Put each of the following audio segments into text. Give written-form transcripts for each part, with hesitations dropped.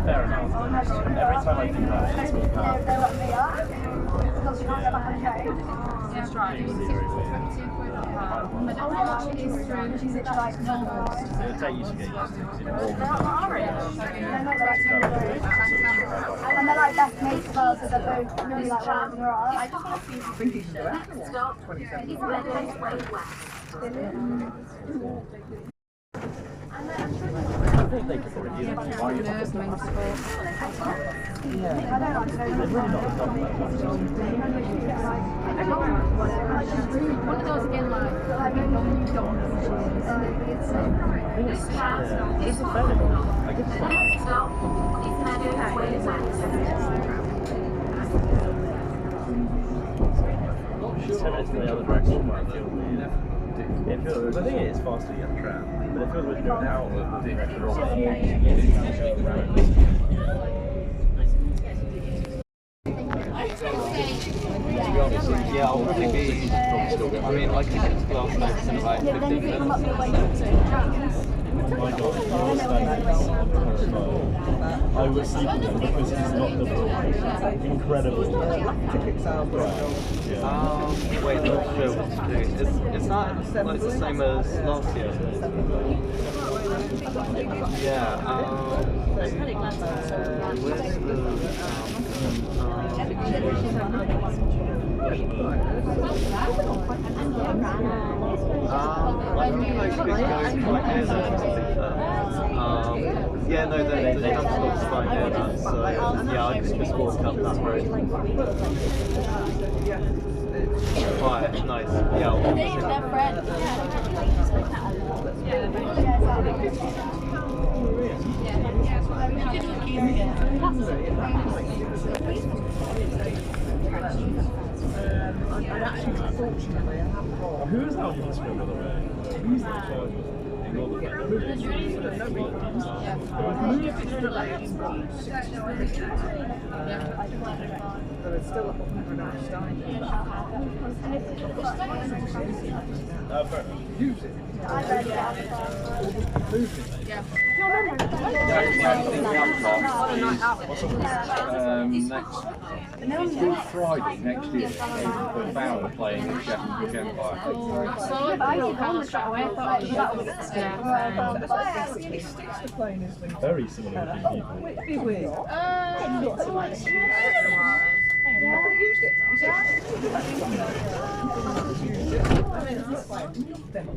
Fair enough. Every time I do that, it's and they're like best mates as well, so they're both really like rounding her up. I just want to see I think they could probably do that. One of those again, like It's a fair I guess it's 10 minutes in the other direction. It feels, I think it is faster to get the tram, but it feels like you're going out with the direction wrong. Yeah, I'll probably be. I mean, I can get to glass notes in about 15 minutes. My God, I was sleeping then because he's not the incredible. Wait, not sure what to do. Is that like the same as last year? Yeah, where's I think I could go quite near there, to be fair. Yeah, no, they have stopped quite near that, so yeah, I could just walk up that road. Right, nice. Yeah, I'll walk Who is that on Instagram, by the way? Who's that? Use it. Next Good Friday next year, the Fowler playing in Sheffield Empire. Very similar people.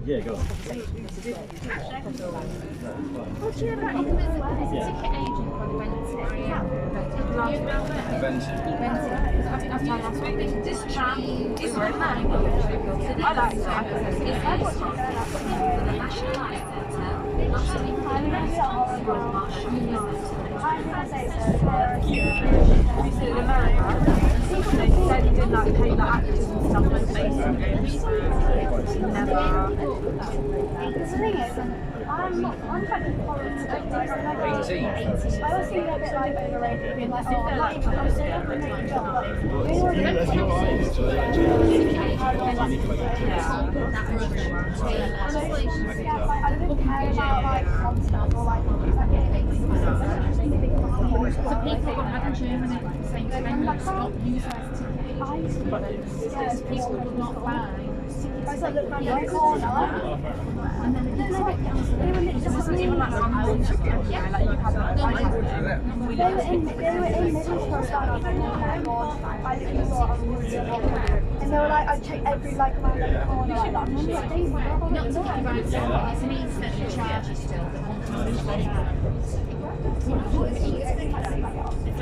Yeah, go on. What do you about ticket agent for this tram is very nice. I like that. They said he did like pay the actors and stuff like basically. Never. The thing is, I'm trying to follow it. I always feel a bit like overrated, being like, oh, I'm so great job. I don't care about like content or like so people had Germany at the same time stop using because people would not buy. I said, look around the corner, and then it wasn't even like on like you had they were in Middlesbrough starting I literally thought I was And they were like, I'd check every like random corner like that. And I'm like, these were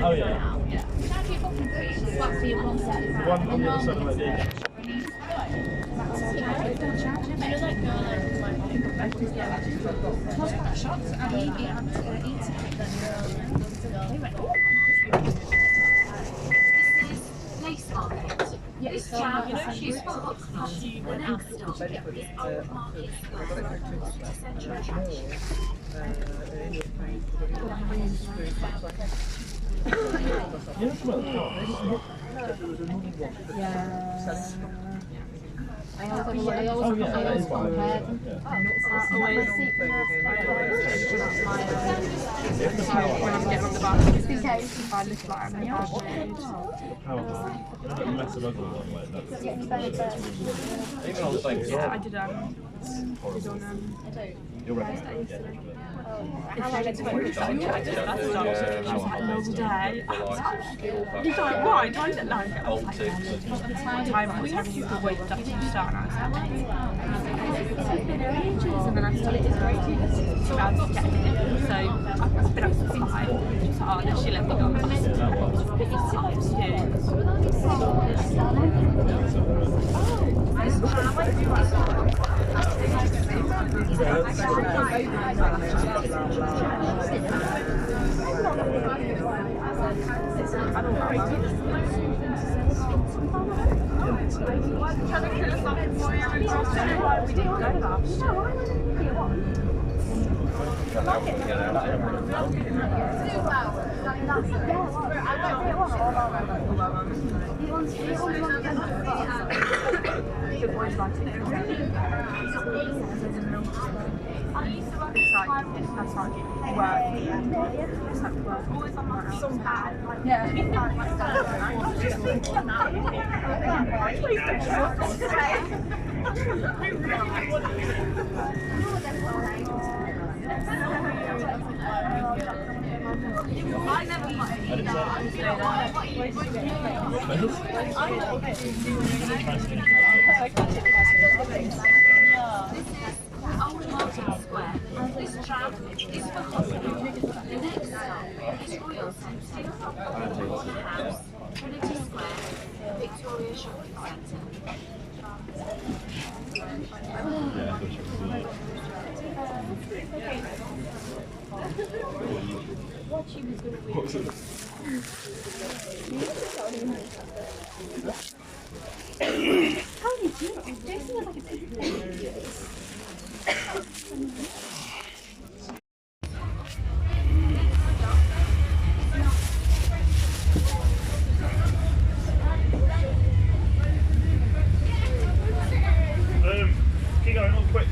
Oh yeah. One on the other side of my day. Yes, Tram, you know, she's got the next stop is Old Market Square, central attraction. Just in case if I look like I'm Yeah, I did Old Market Square. This tram is for hospital. The next stop is Royal Centre, House, Trinity Square, Victoria Shopping Centre. How did you do it? Jason was like a keep going, real quick.